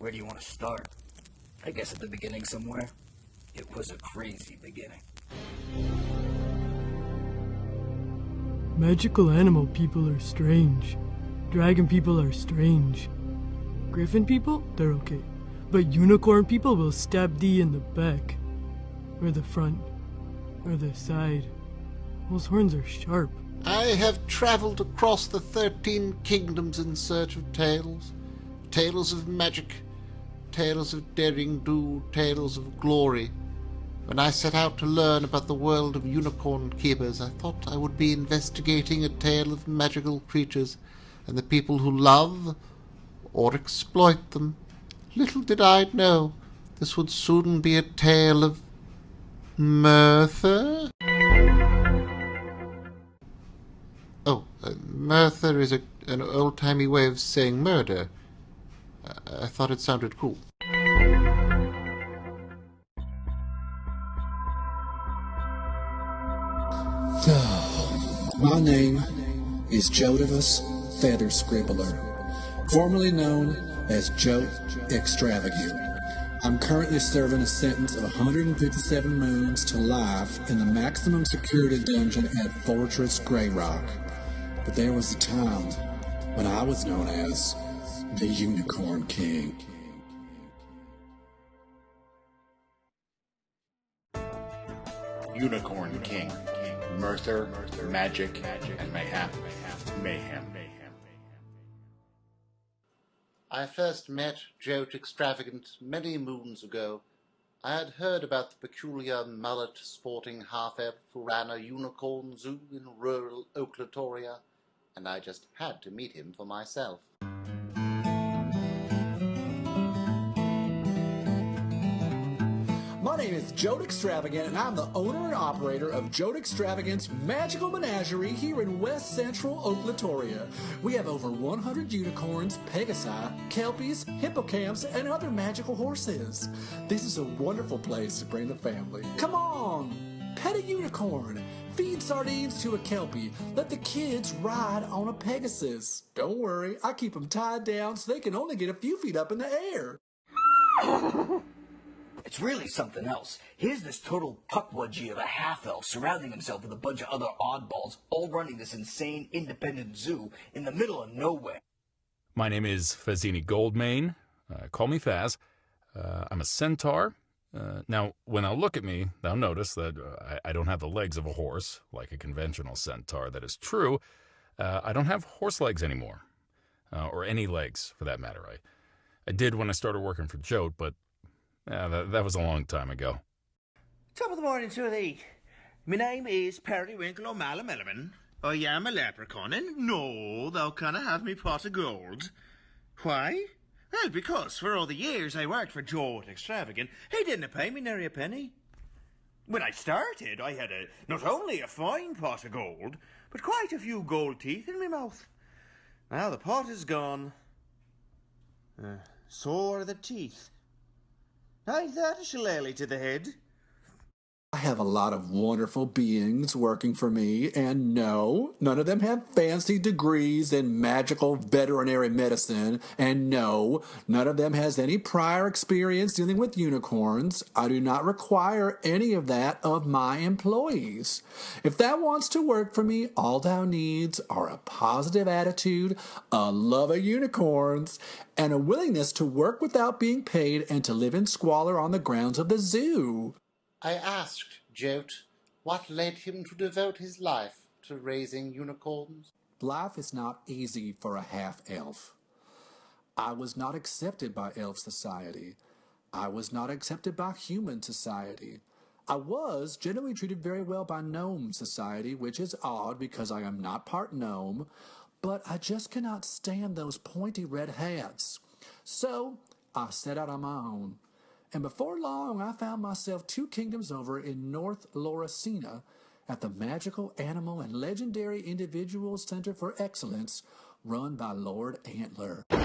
Where do you want to start? I guess at the beginning somewhere. It was a crazy beginning. Magical animal people are strange. Dragon people are strange. Griffin people, they're okay. But unicorn people will stab thee in the back. Or the front. Or the side. Those horns are sharp. I have travelled across the 13 kingdoms in search of tales. Tales of magic. Tales of derring-do. Tales of glory. When I set out to learn about the world of unicorn keepers, I thought I would be investigating a tale of magical creatures and the people who love or exploit them. Little did I know this would soon be a tale of Murther. Oh, Murther is an old-timey way of saying murder. I thought it sounded cool. My name is Jote Feather Scribbler, formerly known as Jote Extravagant. I'm currently serving a sentence of 157 moons to life in the maximum security dungeon at Fortress Grey Rock. But there was a time when I was known as the Unicorn King. Unicorn King, Murther, Magick, and Mayhap Mayhem. I first met Jote Extravagant many moons ago. I had heard about the peculiar mullet-sporting half-elf who ran a unicorn zoo in rural Oklatoria, and I just had to meet him for myself. My name is Jote Extravagant, and I'm the owner and operator of Jote Extravagant's Magical Menagerie here in West Central Oklatoria. We have over 100 unicorns, pegasi, kelpies, hippocamps, and other magical horses. This is a wonderful place to bring the family. Come on! Pet a unicorn. Feed sardines to a kelpie. Let the kids ride on a pegasus. Don't worry, I keep them tied down so they can only get a few feet up in the air. It's really something else. Here's this total puckwudgie of a half-elf surrounding himself with a bunch of other oddballs, all running this insane independent zoo in the middle of nowhere. My name is Fazini Goldmane. Call me Faz. I'm a centaur. Now, when thou look at me, thou notice that I don't have the legs of a horse, like a conventional centaur. That is true. I don't have horse legs anymore, or any legs, for that matter. I did when I started working for Jote, but that was a long time ago. Top of the morning to thee. My name is Periwinkle O'Malley. I am a leprechaun, and no, thou canna have me pot of gold. Why? Well, because for all the years I worked for Jote Extravagant, he didn't pay me nary a penny. When I started, I had not only a fine pot of gold, but quite a few gold teeth in my mouth. Now the pot is gone. So are the teeth. Ain't that a shillelagh to the head? I have a lot of wonderful beings working for me, and no, none of them have fancy degrees in magical veterinary medicine, and no, none of them has any prior experience dealing with unicorns. I do not require any of that of my employees. If thou wants to work for me, all thou needs are a positive attitude, a love of unicorns, and a willingness to work without being paid and to live in squalor on the grounds of the zoo. I asked Jote what led him to devote his life to raising unicorns. Life is not easy for a half-elf. I was not accepted by elf society. I was not accepted by human society. I was generally treated very well by gnome society, which is odd because I am not part gnome, but I just cannot stand those pointy red hats. So I set out on my own. And before long, I found myself 2 kingdoms over in North Lauracina at the Magical Animal and Legendary Individual Center for Excellence, run by Lord Antler. I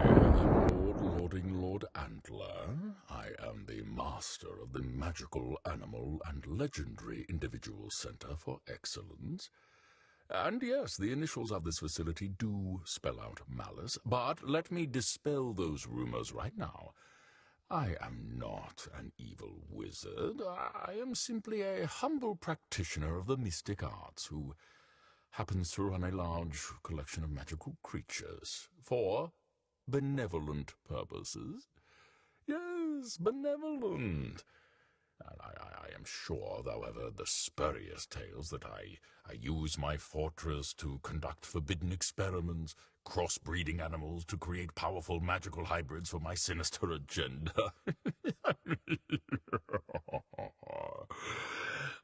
am Lord Antler. I am the master of the Magical Animal and Legendary Individual Center for Excellence. And yes, the initials of this facility do spell out malice, but let me dispel those rumors right now. I am not an evil wizard. I am simply a humble practitioner of the mystic arts who happens to run a large collection of magical creatures for benevolent purposes. Yes, benevolent. And I am sure, however, the spurious tales that I use my fortress to conduct forbidden experiments, crossbreeding animals to create powerful magical hybrids for my sinister agenda.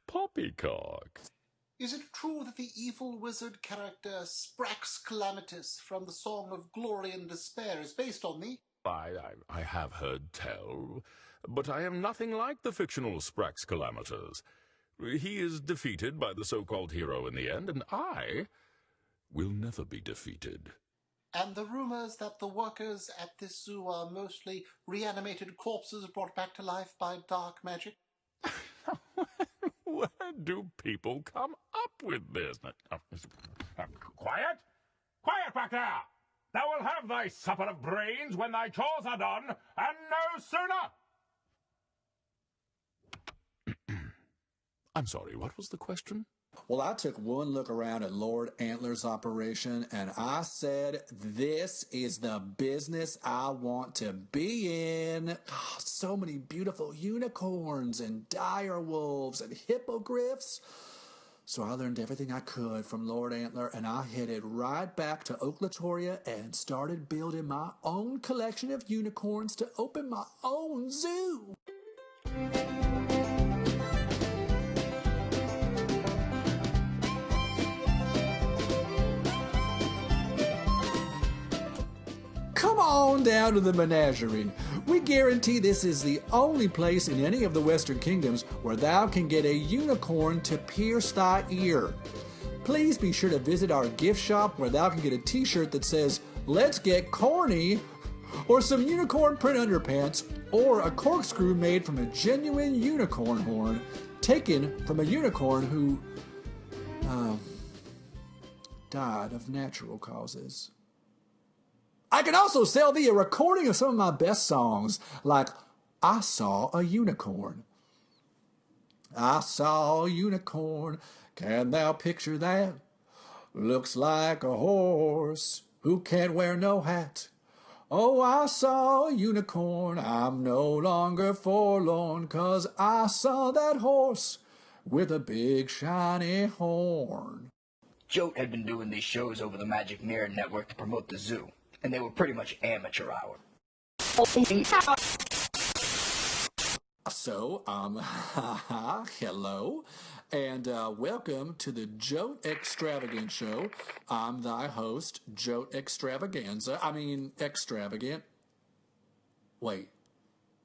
Poppycock. Is it true that the evil wizard character Sprax Calamitous from the Song of Glory and Despair is based on me? I have heard tell, but I am nothing like the fictional Sprax Calamitous. He is defeated by the so-called hero in the end, and I will never be defeated. And the rumors that the workers at this zoo are mostly reanimated corpses brought back to life by dark magic? Where do people come up with this? Quiet! Quiet back there! Thou wilt have thy supper of brains when thy chores are done, and no sooner! I'm sorry, what was the question? Well, I took one look around at Lord Antler's operation, and I said, this is the business I want to be in. So many beautiful unicorns and dire wolves and hippogriffs. So I learned everything I could from Lord Antler, and I headed right back to Oklatoria and started building my own collection of unicorns to open my own zoo. Come on down to the menagerie. We guarantee this is the only place in any of the Western Kingdoms where thou can get a unicorn to pierce thy ear. Please be sure to visit our gift shop where thou can get a t-shirt that says, "Let's get corny," or some unicorn print underpants, or a corkscrew made from a genuine unicorn horn taken from a unicorn who died of natural causes. I can also sell thee a recording of some of my best songs, like I Saw a Unicorn. I saw a unicorn, can thou picture that? Looks like a horse who can't wear no hat. Oh, I saw a unicorn, I'm no longer forlorn, 'cause I saw that horse with a big shiny horn. Jote had been doing these shows over the Magic Mirror Network to promote the zoo, and they were pretty much amateur hour. So, hello, and welcome to the Jote Extravagant Show. I'm thy host, Jote Extravagant. Wait,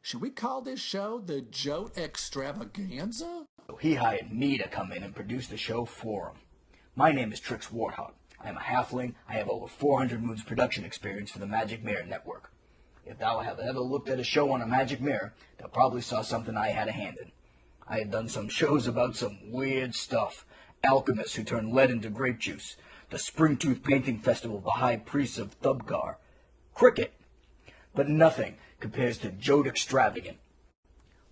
should we call this show the Jote Extravaganza? He hired me to come in and produce the show for him. My name is Trix Warthog. I am a halfling. I have over 400 moons production experience for the Magic Mirror Network. If thou have ever looked at a show on a magic mirror, thou probably saw something I had a hand in. I have done some shows about some weird stuff. Alchemists who turn lead into grape juice. The Springtooth Painting Festival of the High Priests of Thubgar. Cricket. But nothing compares to Jote Extravagant.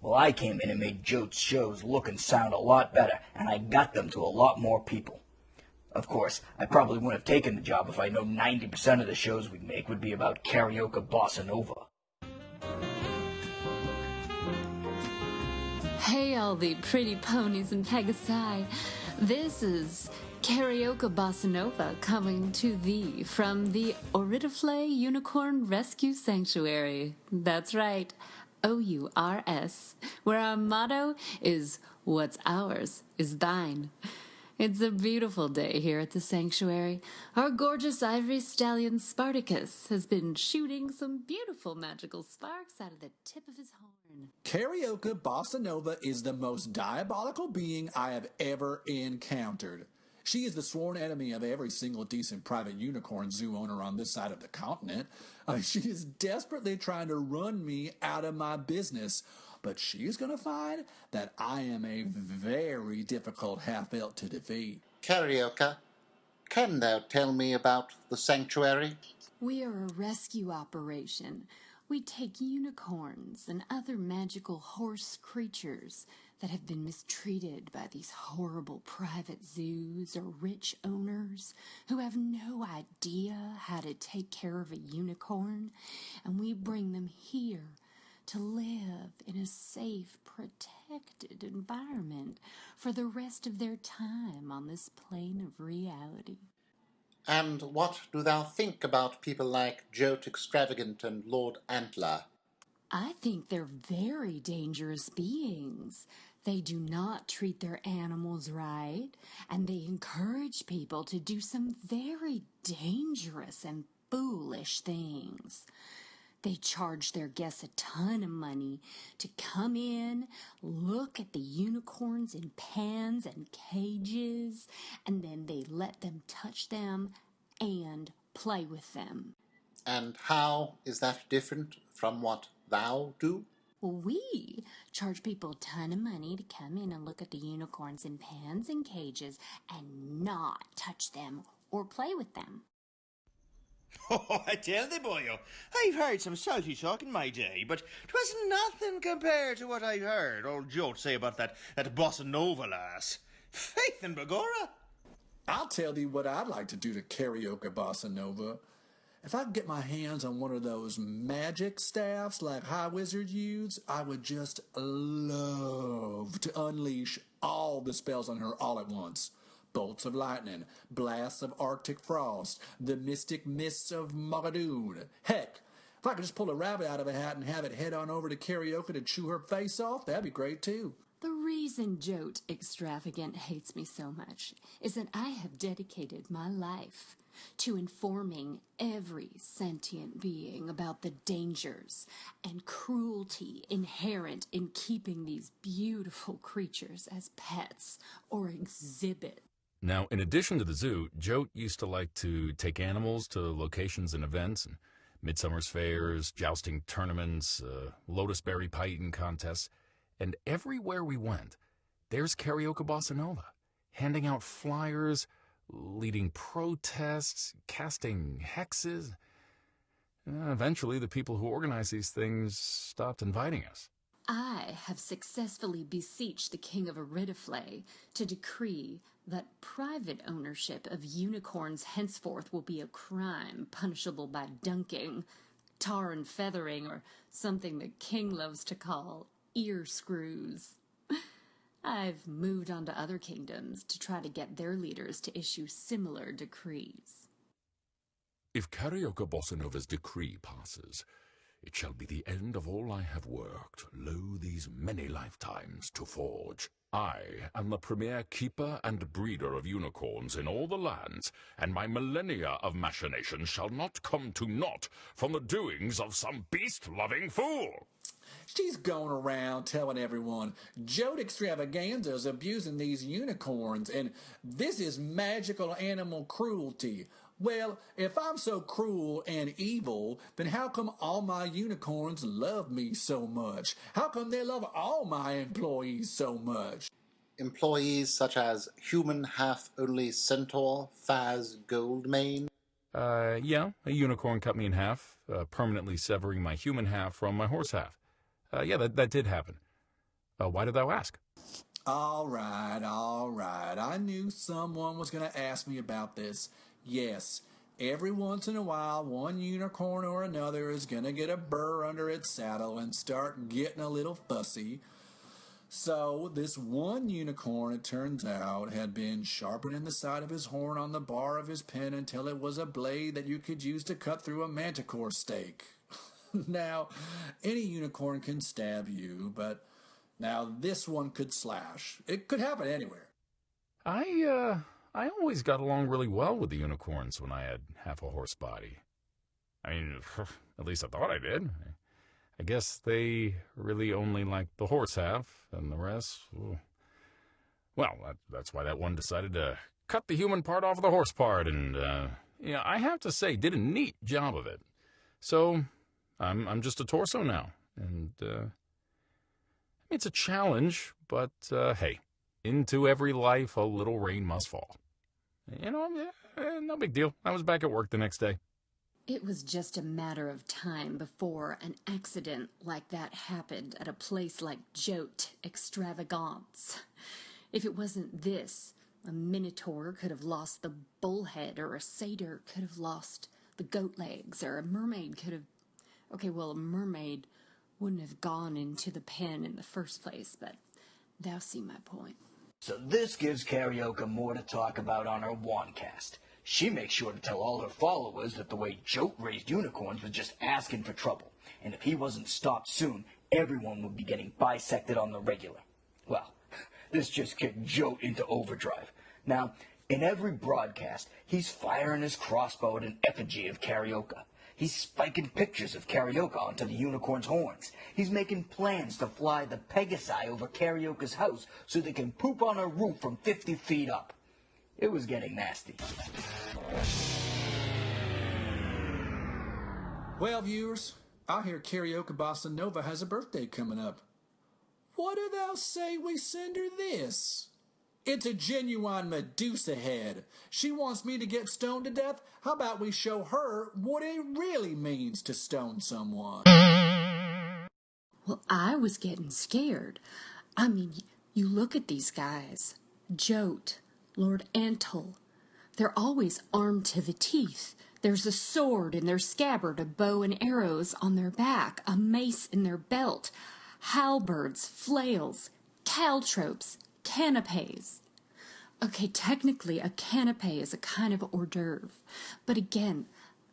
Well, I came in and made Jote's shows look and sound a lot better, and I got them to a lot more people. Of course, I probably wouldn't have taken the job if I know 90% of the shows we'd make would be about Carioca Bossanova. Hey, all the pretty ponies and pegasi. This is Carioca Bossanova coming to thee from the Oridiflay Unicorn Rescue Sanctuary. That's right, OURS, where our motto is, "What's ours is thine." It's a beautiful day here at the sanctuary. Our gorgeous ivory stallion Spartacus has been shooting some beautiful magical sparks out of the tip of his horn. Carioca Bossanova is the most diabolical being I have ever encountered. She is the sworn enemy of every single decent private unicorn zoo owner on this side of the continent. She is desperately trying to run me out of my business, but she is going to find that I am a very difficult half-elf to defeat. Carioca, Can thou tell me about the sanctuary? We are a rescue operation. We take unicorns and other magical horse creatures that have been mistreated by these horrible private zoos or rich owners who have no idea how to take care of a unicorn, and we bring them here to live in a safe, protected environment for the rest of their time on this plane of reality. And what do thou think about people like Jote Extravagant and Lord Antler? I think they're very dangerous beings. They do not treat their animals right, and they encourage people to do some very dangerous and foolish things. They charge their guests a ton of money to come in, look at the unicorns in pans and cages, and then they let them touch them and play with them. And how is that different from what thou do? We charge people a ton of money to come in and look at the unicorns in pans and cages and not touch them or play with them. Oh, I tell thee, boyo, I've heard some salty talk in my day, but 'twas nothing compared to what I've heard old Jote say about that Bossanova lass. Faith and begorra. I'll tell thee what I'd like to do to Carioca Bossanova. If I could get my hands on one of those magic staffs like High Wizard used, I would just love to unleash all the spells on her all at once. Bolts of lightning, blasts of arctic frost, the mystic mists of Magadoon. Heck, if I could just pull a rabbit out of a hat and have it head on over to Carioca to chew her face off, that'd be great too. The reason Jote Extravagant hates me so much is that I have dedicated my life to informing every sentient being about the dangers and cruelty inherent in keeping these beautiful creatures as pets or exhibit. Now, in addition to the zoo, Jote used to like to take animals to locations and events, and midsummer's fairs, jousting tournaments, lotus berry pie eating contests, and everywhere we went, there's Carioca Bossanova, handing out flyers, leading protests, casting hexes. Eventually, the people who organize these things stopped inviting us. I have successfully beseeched the King of Aridiflay to decree that private ownership of unicorns henceforth will be a crime punishable by dunking, tar and feathering, or something the king loves to call ear screws. I've moved on to other kingdoms to try to get their leaders to issue similar decrees. If Carioca Bossanova's decree passes, it shall be the end of all I have worked, lo, these many lifetimes to forge. I am the premier keeper and breeder of unicorns in all the lands, and my millennia of machinations shall not come to naught from the doings of some beast-loving fool. She's going around telling everyone Jote Extravaganza's abusing these unicorns, and this is magical animal cruelty. Well, if I'm so cruel and evil, then how come all my unicorns love me so much? How come they love all my employees so much? Employees such as human half-only centaur Faz Goldmane? Yeah, a unicorn cut me in half, permanently severing my human half from my horse half. Yeah, that did happen. Why did thou ask? All right. I knew someone was going to ask me about this. Yes, every once in a while, one unicorn or another is going to get a burr under its saddle and start getting a little fussy. So, this one unicorn, it turns out, had been sharpening the side of his horn on the bar of his pen until it was a blade that you could use to cut through a manticore steak. Now, any unicorn can stab you, but now this one could slash. It could happen anywhere. I always got along really well with the unicorns when I had half a horse body. I mean, at least I thought I did. I guess they really only liked the horse half, and the rest, well, that's why that one decided to cut the human part off of the horse part, and, I have to say, did a neat job of it. So, I'm just a torso now, and, it's a challenge, but, hey, into every life a little rain must fall. No big deal. I was back at work the next day. It was just a matter of time before an accident like that happened at a place like Jote Extravagant. If it wasn't this, a minotaur could have lost the bullhead, or a satyr could have lost the goat legs, or a mermaid could have... Okay, well, a mermaid wouldn't have gone into the pen in the first place, but thou see my point. So this gives Carioca more to talk about on her Wandcast. She makes sure to tell all her followers that the way Jote raised unicorns was just asking for trouble, and if he wasn't stopped soon, everyone would be getting bisected on the regular. Well, this just kicked Jote into overdrive. Now, in every broadcast, he's firing his crossbow at an effigy of Carioca. He's spiking pictures of Carioca onto the unicorn's horns. He's making plans to fly the pegasi over Carioca's house so they can poop on her roof from 50 feet up. It was getting nasty. Well, viewers, I hear Carioca Bossanova has a birthday coming up. What do thou say we send her this? It's a genuine Medusa head. She wants me to get stoned to death. How about we show her what it really means to stone someone? Well, I was getting scared. I mean, you look at these guys. Jote, Lord Antler. They're always armed to the teeth. There's a sword in their scabbard, a bow and arrows on their back, a mace in their belt, halberds, flails, caltropes, canapes. Okay, technically a canapé is a kind of hors d'oeuvre, but again,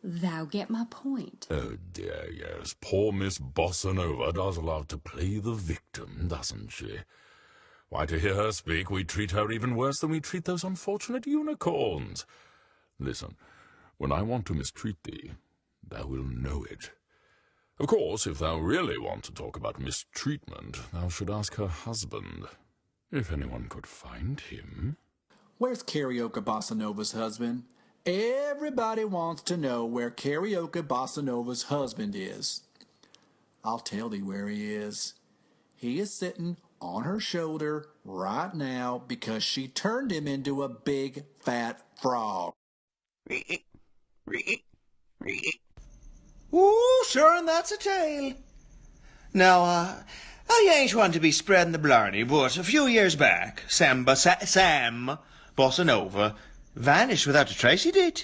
thou get my point. Oh dear, yes. Poor Miss Bossanova does love to play the victim, doesn't she? Why, to hear her speak, we treat her even worse than we treat those unfortunate unicorns. Listen, when I want to mistreat thee, thou will know it. Of course, if thou really want to talk about mistreatment, thou should ask her husband. If anyone could find him. Where's Carioca Bossanova's husband? Everybody wants to know where Carioca Bossanova's husband is. I'll tell thee where he is. He is sitting on her shoulder right now because she turned him into a big fat frog. Ooh, sure, and that's a tale. Now, I ain't one to be spreading the blarney, but a few years back, Sam Bossanova vanished without a trace, he did.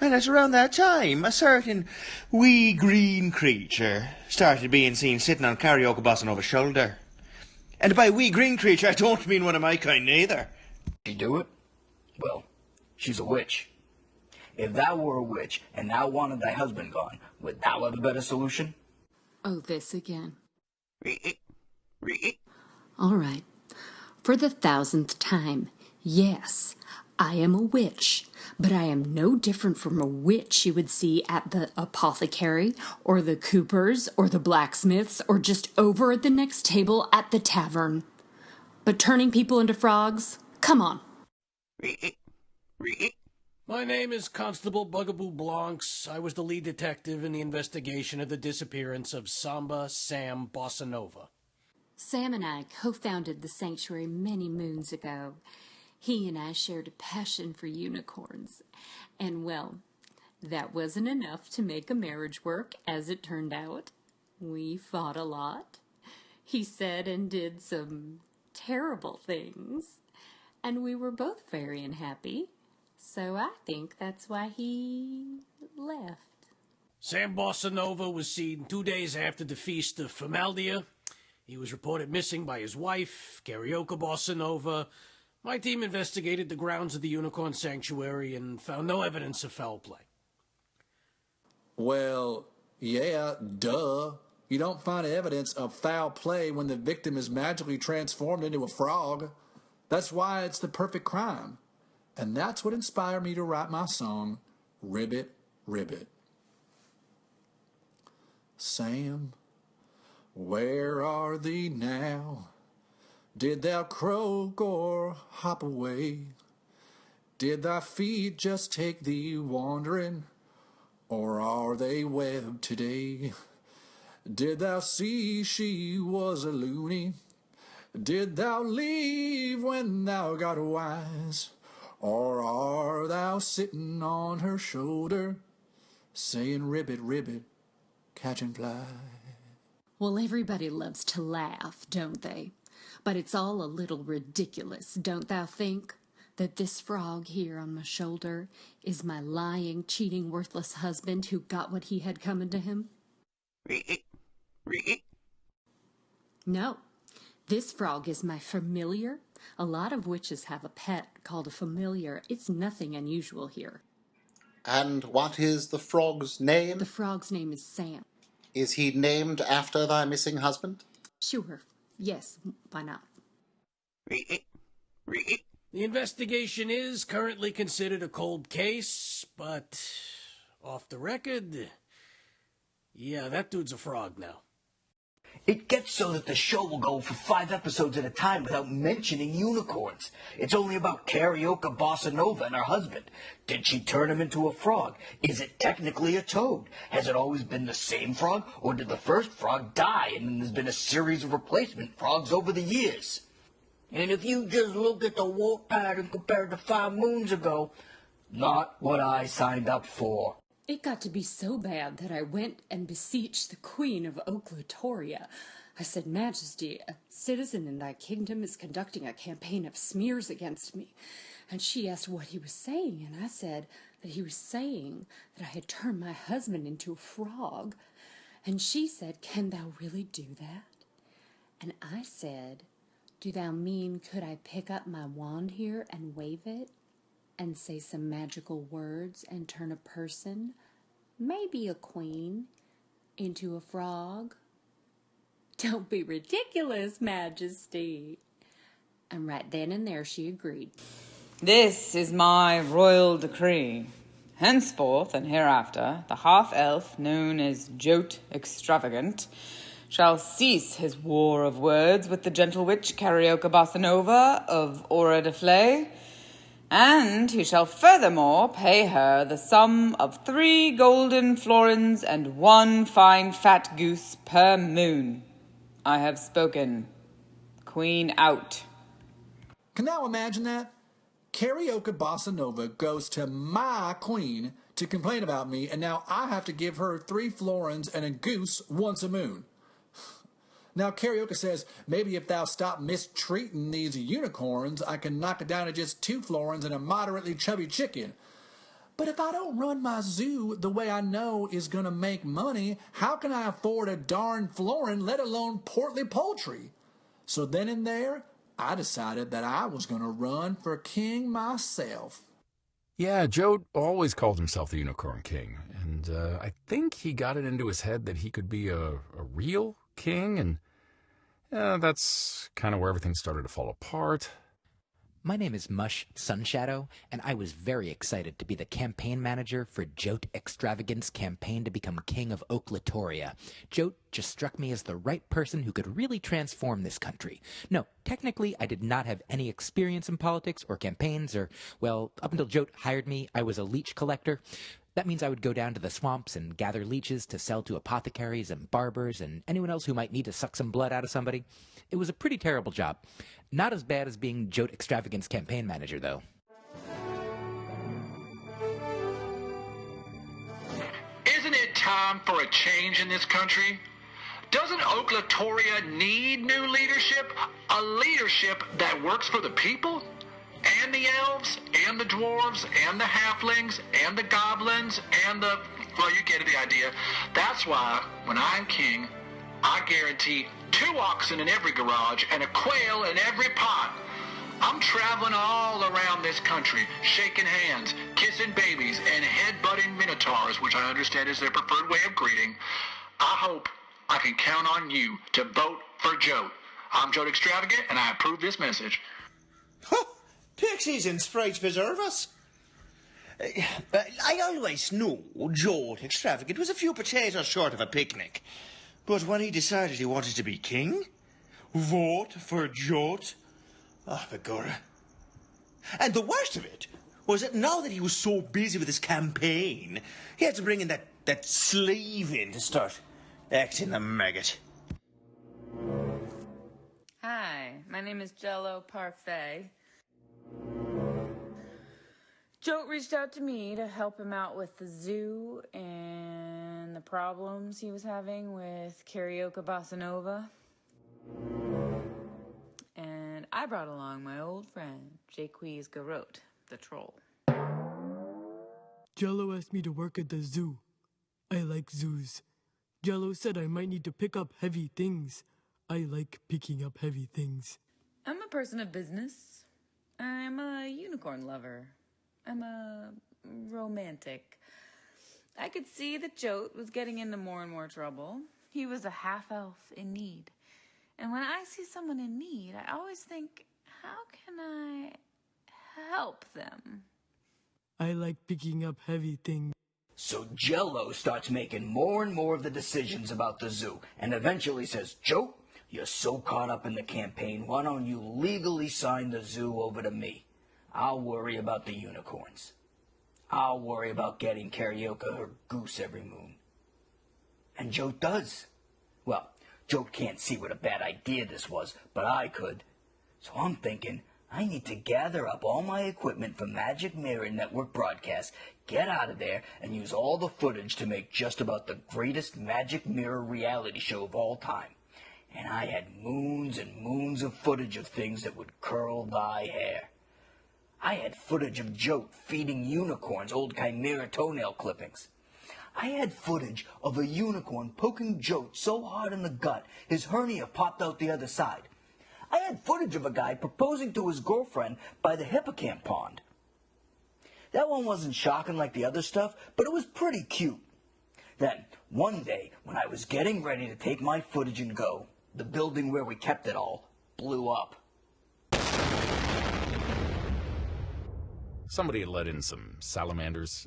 And at around that time, a certain wee green creature started being seen sitting on Carioca Bossanova's shoulder. And by wee green creature, I don't mean one of my kind neither. She do it? Well, she's a witch. If thou were a witch and thou wanted thy husband gone, would thou have a better solution? Oh, this again. All right. For the 1000th time, yes, I am a witch, but I am no different from a witch you would see at the apothecary, or the coopers, or the blacksmiths, or just over at the next table at the tavern. But turning people into frogs? Come on. My name is Constable Bugaboo Blancs. I was the lead detective in the investigation of the disappearance of Samba Sam Bossanova. Sam and I co-founded the sanctuary many moons ago. He and I shared a passion for unicorns. And, well, that wasn't enough to make a marriage work, as it turned out. We fought a lot. He said and did some terrible things. And we were both very unhappy. So I think that's why he left. Sam Bossanova was seen 2 days after the feast of Formaldia. He was reported missing by his wife, Carioca Bossanova. My team investigated the grounds of the Unicorn Sanctuary and found no evidence of foul play. Well, yeah, duh. You don't find evidence of foul play when the victim is magically transformed into a frog. That's why it's the perfect crime. And that's what inspired me to write my song, Ribbit, Ribbit. Sam, where are thee now? Did thou croak or hop away? Did thy feet just take thee wandering, or are they webbed today? Did thou see she was a loony? Did thou leave when thou got wise? Or are thou sitting on her shoulder, saying ribbit, ribbit, catching fly? Well, everybody loves to laugh, don't they? But it's all a little ridiculous, don't thou think? That this frog here on my shoulder is my lying, cheating, worthless husband who got what he had coming to him? No. This frog is my familiar. A lot of witches have a pet called a familiar. It's nothing unusual here. And what is the frog's name? The frog's name is Sam. Is he named after thy missing husband? Sure. Yes, why not? The investigation is currently considered a cold case, but off the record, yeah, that dude's a frog now. It gets so that the show will go for 5 episodes at a time without mentioning unicorns. It's only about Carioca Bossanova and her husband. Did she turn him into a frog? Is it technically a toad? Has it always been the same frog? Or did the first frog die and then there's been a series of replacement frogs over the years? And if you just look at the warp pattern compared to 5 moons ago, not what I signed up for. It got to be so bad that I went and beseeched the Queen of Oklatoria. I said, Majesty, a citizen in thy kingdom is conducting a campaign of smears against me. And she asked what he was saying, and I said that he was saying that I had turned my husband into a frog. And she said, can thou really do that? And I said, do thou mean could I pick up my wand here and wave it? And say some magical words and turn a person, maybe a queen, into a frog? Don't be ridiculous, Majesty. And right then and there she agreed. This is my royal decree. Henceforth and hereafter, the half-elf known as Jote Extravagant shall cease his war of words with the gentle witch Carioca Bossanova of Ora de Flay, and he shall furthermore pay her the sum of 3 golden florins and 1 fine fat goose per moon. I have spoken. Queen out. Can thou imagine that? Carioca Bossanova goes to my queen to complain about me, and now I have to give her 3 florins and a goose once a moon. Now, Carioca says, maybe if thou stop mistreating these unicorns, I can knock it down to just 2 florins and a moderately chubby chicken. But if I don't run my zoo the way I know is going to make money, how can I afford a darn florin, let alone portly poultry? So then and there, I decided that I was going to run for king myself. Yeah, Jote always called himself the Unicorn King, and I think he got it into his head that he could be a real king, and that's kind of where everything started to fall apart. My name is Mush Sunshadow, and I was very excited to be the campaign manager for Jote Extravagant's campaign to become king of Oklatoria. Jote just struck me as the right person who could really transform this country. No, technically, I did not have any experience in politics or campaigns, or, well, up until Jote hired me, I was a leech collector. That means I would go down to the swamps and gather leeches to sell to apothecaries and barbers and anyone else who might need to suck some blood out of somebody. It was a pretty terrible job. Not as bad as being Jote Extravagant's campaign manager, though. Isn't it time for a change in this country? Doesn't Oklatoria need new leadership? A leadership that works for the people? And the elves, and the dwarves, and the halflings, and the goblins, and the... well, you get the idea. That's why, when I'm king, I guarantee 2 oxen in every garage and a quail in every pot. I'm traveling all around this country, shaking hands, kissing babies, and head-butting minotaurs, which I understand is their preferred way of greeting. I hope I can count on you to vote for Jote. I'm Jote Extravagant, and I approve this message. Pixies and sprites preserve us. I always knew Jote Extravagant was a few potatoes short of a picnic. But when he decided he wanted to be king, vote for Jote? Ah, begorra. And the worst of it was that now that he was so busy with his campaign, he had to bring in that slave in to start acting the maggot. Hi, my name is Jello Parfait. Jote reached out to me to help him out with the zoo and the problems he was having with Carioca Bossanova. And I brought along my old friend, Jaques Garot, the troll. Jello asked me to work at the zoo. I like zoos. Jello said I might need to pick up heavy things. I like picking up heavy things. I'm a person of business. I'm a unicorn lover. I'm a romantic. I could see that Jote was getting into more and more trouble. He was a half-elf in need. And when I see someone in need, I always think, how can I help them? I like picking up heavy things. So Jello starts making more and more of the decisions about the zoo, and eventually says, Jote, you're so caught up in the campaign, why don't you legally sign the zoo over to me? I'll worry about the unicorns. I'll worry about getting Carioca her goose every moon. And Jote does. Well, Jote can't see what a bad idea this was, but I could. So I'm thinking, I need to gather up all my equipment for Magick Mirror Network broadcasts, get out of there, and use all the footage to make just about the greatest Magick Mirror reality show of all time. And I had moons and moons of footage of things that would curl thy hair. I had footage of Jote feeding unicorns old chimera toenail clippings. I had footage of a unicorn poking Jote so hard in the gut his hernia popped out the other side. I had footage of a guy proposing to his girlfriend by the hippocamp pond. That one wasn't shocking like the other stuff, but it was pretty cute. Then, one day, when I was getting ready to take my footage and go, the building where we kept it all blew up. Somebody had let in some salamanders,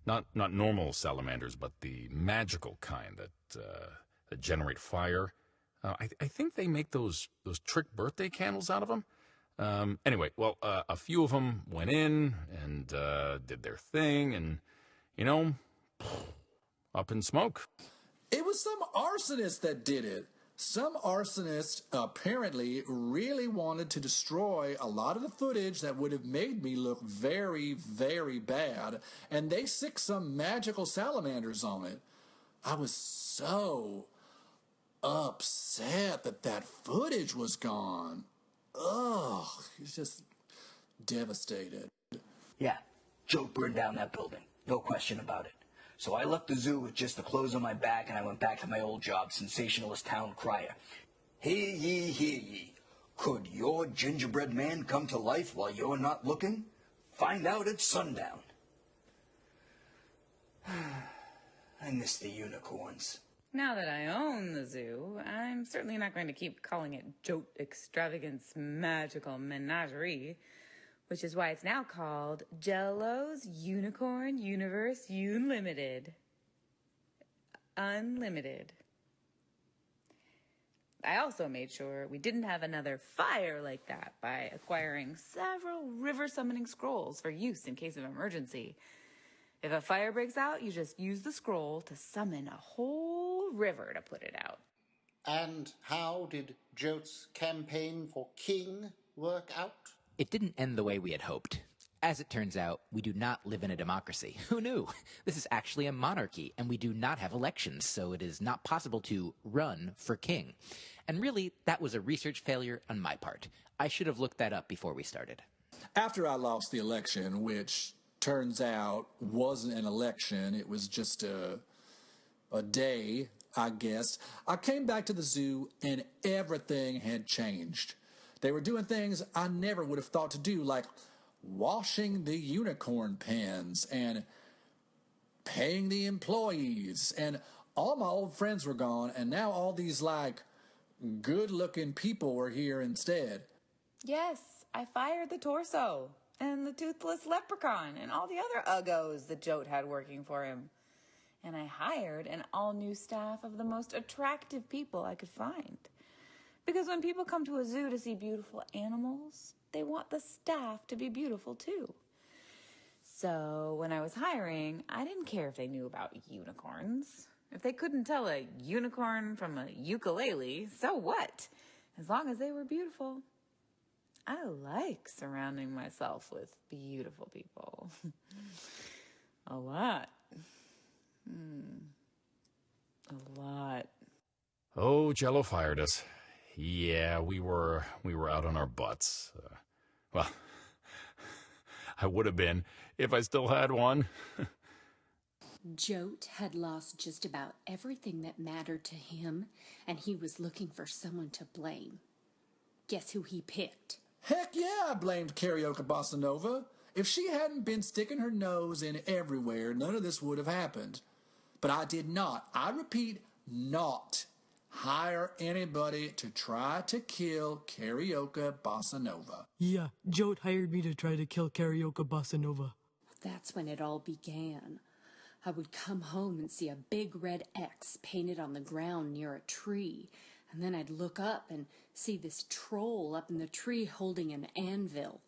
not normal salamanders, but the magical kind that generate fire. I think they make those trick birthday candles out of them. Anyway, well, a few of them went in and did their thing, and, up in smoke. It was some arsonist that did it. Some arsonist apparently really wanted to destroy a lot of the footage that would have made me look very, very bad, and they sicked some magical salamanders on it. I was so upset that footage was gone. Ugh, it's just devastated. Yeah, Jote burned down that building. No question about it. So I left the zoo with just the clothes on my back, and I went back to my old job, sensationalist town crier. Hear ye, hear ye. Could your gingerbread man come to life while you're not looking? Find out at sundown. I miss the unicorns. Now that I own the zoo, I'm certainly not going to keep calling it Jote Extravagant's Magical Menagerie, which is why it's now called Jello's Unicorn Universe Unlimited. Unlimited. I also made sure we didn't have another fire like that by acquiring several river summoning scrolls for use in case of emergency. If a fire breaks out, you just use the scroll to summon a whole river to put it out. And how did Jote's campaign for king work out? It didn't end the way we had hoped. As it turns out, we do not live in a democracy. Who knew? This is actually a monarchy, and we do not have elections, so it is not possible to run for king. And really, that was a research failure on my part. I should have looked that up before we started. After I lost the election, which turns out wasn't an election, it was just a day, I guess, I came back to the zoo and everything had changed. They were doing things I never would have thought to do, like washing the unicorn pens and paying the employees, and all my old friends were gone, and now all these good-looking people were here instead. Yes, I fired the torso and the toothless leprechaun and all the other uggos that Jote had working for him. And I hired an all-new staff of the most attractive people I could find. Because when people come to a zoo to see beautiful animals, they want the staff to be beautiful too. So when I was hiring, I didn't care if they knew about unicorns. If they couldn't tell a unicorn from a ukulele, so what? As long as they were beautiful. I like surrounding myself with beautiful people. A lot. A lot. Oh, Jello fired us. Yeah, we were out on our butts. Well, I would have been if I still had one. Jote had lost just about everything that mattered to him, and he was looking for someone to blame. Guess who he picked? Heck yeah, I blamed Carioca Bossanova. If she hadn't been sticking her nose in everywhere, none of this would have happened. But I did not, I repeat, not hire anybody to try to kill Carioca Bossanova. Yeah, Jote hired me to try to kill Carioca Bossanova. That's when it all began. I would come home and see a big red X painted on the ground near a tree, and then I'd look up and see this troll up in the tree holding an anvil.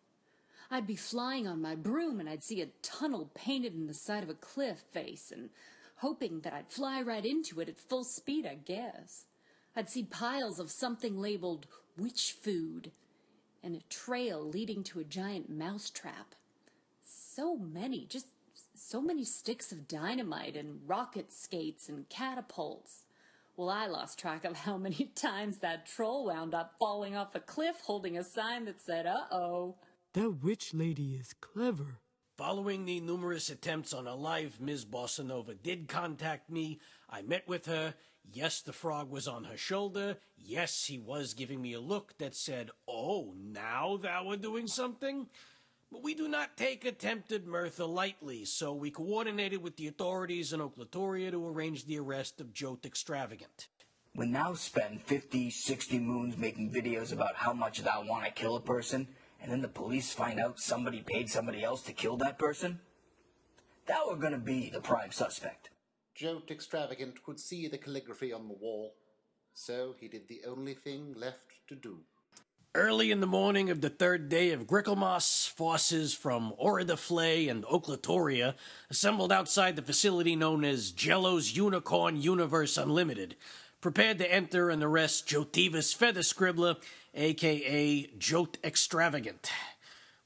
I'd be flying on my broom and I'd see a tunnel painted in the side of a cliff face, and hoping that I'd fly right into it at full speed, I guess. I'd see piles of something labeled witch food and a trail leading to a giant mousetrap. So many sticks of dynamite and rocket skates and catapults. Well, I lost track of how many times that troll wound up falling off a cliff holding a sign that said, "Uh-oh." That witch lady is clever. Following the numerous attempts on a live, Ms. Bossanova did contact me. I met with her. Yes, the frog was on her shoulder. Yes, he was giving me a look that said, "Oh, now thou are doing something?" But we do not take attempted murder lightly, so we coordinated with the authorities in Oklatoria to arrange the arrest of Jote Extravagant. When thou spend 50, 60 moons making videos about how much thou want to kill a person, and then the police find out somebody paid somebody else to kill that person, thou are gonna be the prime suspect. Jote Extravagant could see the calligraphy on the wall, so he did the only thing left to do. Early in the morning of the third day of Gricklemas, forces from Oridaflay and Oklatoria assembled outside the facility known as Jello's Unicorn Universe Unlimited, prepared to enter and arrest Jotivus Feather Scribbler, a.k.a. Jote Extravagant.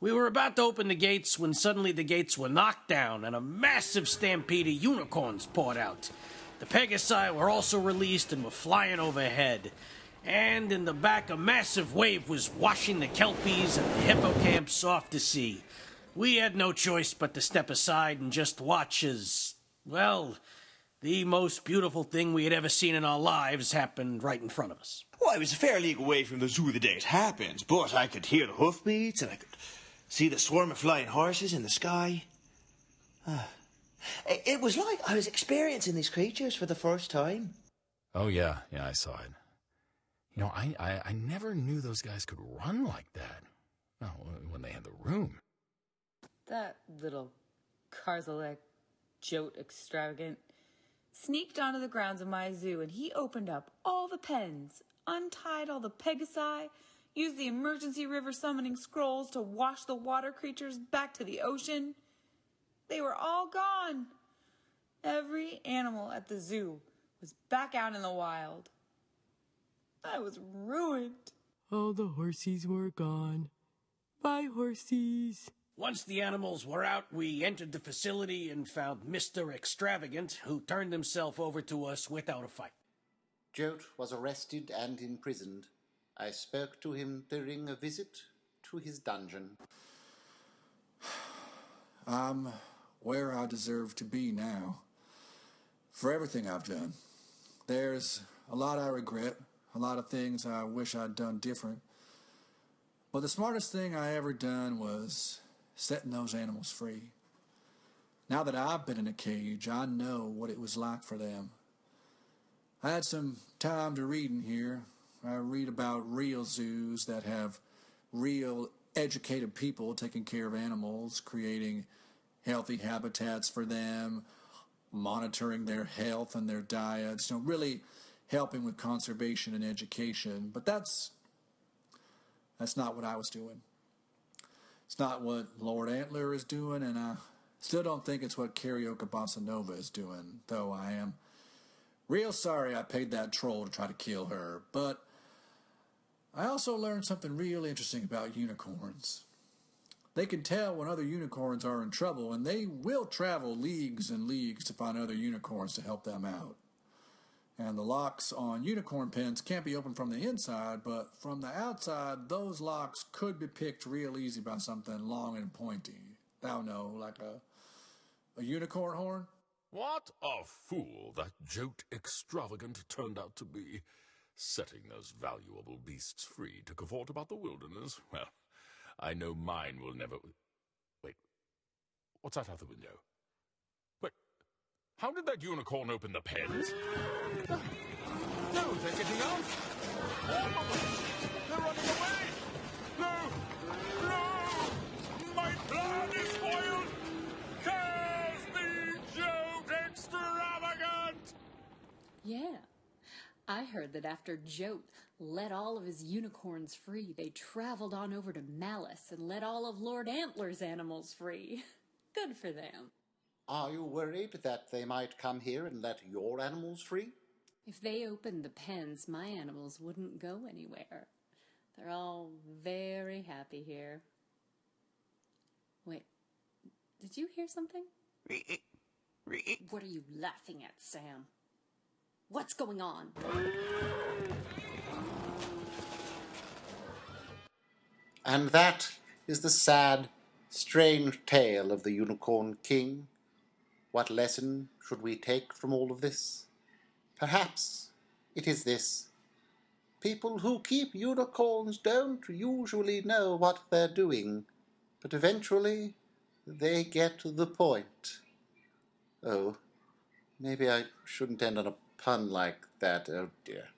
We were about to open the gates when suddenly the gates were knocked down and a massive stampede of unicorns poured out. The pegasi were also released and were flying overhead. And in the back, a massive wave was washing the kelpies and the hippocamps off to sea. We had no choice but to step aside and just watch as, well, the most beautiful thing we had ever seen in our lives happened right in front of us. Well, I was a fair league away from the zoo the day it happened, but I could hear the hoofbeats and I could see the swarm of flying horses in the sky. It was like I was experiencing these creatures for the first time. Oh, yeah, I saw it. You know, I never knew those guys could run like that. Well, when they had the room. That little Karzalek Jote Extravagant sneaked onto the grounds of my zoo, and he opened up all the pens, untied all the pegasi, used the emergency river summoning scrolls to wash the water creatures back to the ocean. They were all gone. Every animal at the zoo was back out in the wild. I was ruined. All the horsies were gone. Bye, horsies. Once the animals were out, we entered the facility and found Mr. Extravagant, who turned himself over to us without a fight. Jote was arrested and imprisoned. I spoke to him during a visit to his dungeon. I'm where I deserve to be now. For everything I've done. There's a lot I regret, a lot of things I wish I'd done different. But the smartest thing I ever done was setting those animals free. Now that I've been in a cage, I know what it was like for them. I had some time to read in here. I read about real zoos that have real educated people taking care of animals, creating healthy habitats for them, monitoring their health and their diets, really helping with conservation and education. But that's not what I was doing. It's not what Lord Antler is doing, and I still don't think it's what Carioca Bossanova is doing, though I am real sorry I paid that troll to try to kill her. But I also learned something real interesting about unicorns. They can tell when other unicorns are in trouble, and they will travel leagues and leagues to find other unicorns to help them out. And the locks on unicorn pens can't be opened from the inside, but from the outside, those locks could be picked real easy by something long and pointy. I don't know, like a unicorn horn? What a fool that Jote Extravagant turned out to be. Setting those valuable beasts free to cavort about the wilderness. Well, I know mine will never... Wait, what's that out the window? Wait, how did that unicorn open the pens? No, they're getting out! All of them! They're running away! No! No! My plan is spoiled! Curse the Jote Extravagant! Yeah. I heard that after Jote let all of his unicorns free, they traveled on over to Malice and let all of Lord Antler's animals free. Good for them. Are you worried that they might come here and let your animals free? If they opened the pens, my animals wouldn't go anywhere. They're all very happy here. Wait, did you hear something? What are you laughing at, Sam? What's going on? And that is the sad, strange tale of the Unicorn King. What lesson should we take from all of this? Perhaps it is this. People who keep unicorns don't usually know what they're doing, but eventually they get the point. Oh, maybe I shouldn't end on a pun like that. Oh dear.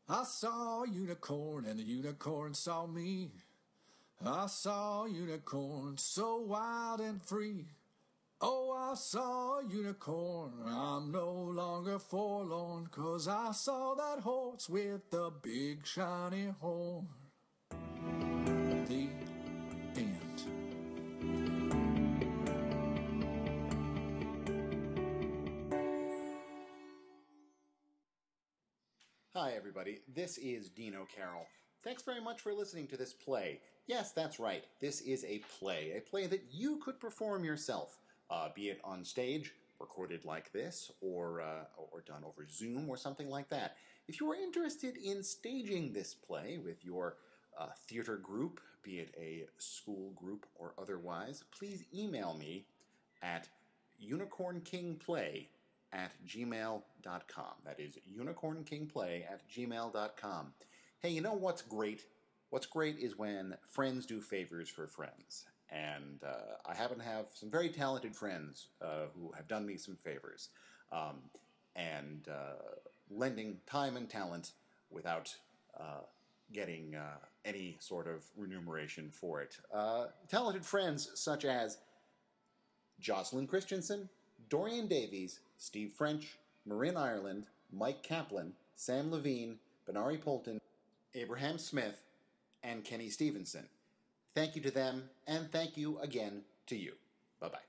I saw a unicorn and the unicorn saw me. I saw a unicorn so wild and free. Oh, I saw a unicorn, I'm no longer forlorn, 'cause I saw that horse with the big shiny horn. The end. Hi everybody, this is Dino Carroll. Thanks very much for listening to this play. Yes, that's right, this is a play that you could perform yourself, be it on stage, recorded like this, or done over Zoom or something like that. If you are interested in staging this play with your theater group, be it a school group or otherwise, please email me at unicornkingplay@gmail.com. That is unicornkingplay@gmail.com. Hey, you know what's great? What's great is when friends do favors for friends. And I happen to have some very talented friends who have done me some favors. And lending time and talent without getting any sort of remuneration for it. Talented friends such as Jocelyn Christensen, Dorian Davies, Steve French, Marin Ireland, Mike Kaplan, Sam Levine, Benari Polton, Abraham Smith, and Kenny Stevenson. Thank you to them, and thank you again to you. Bye-bye.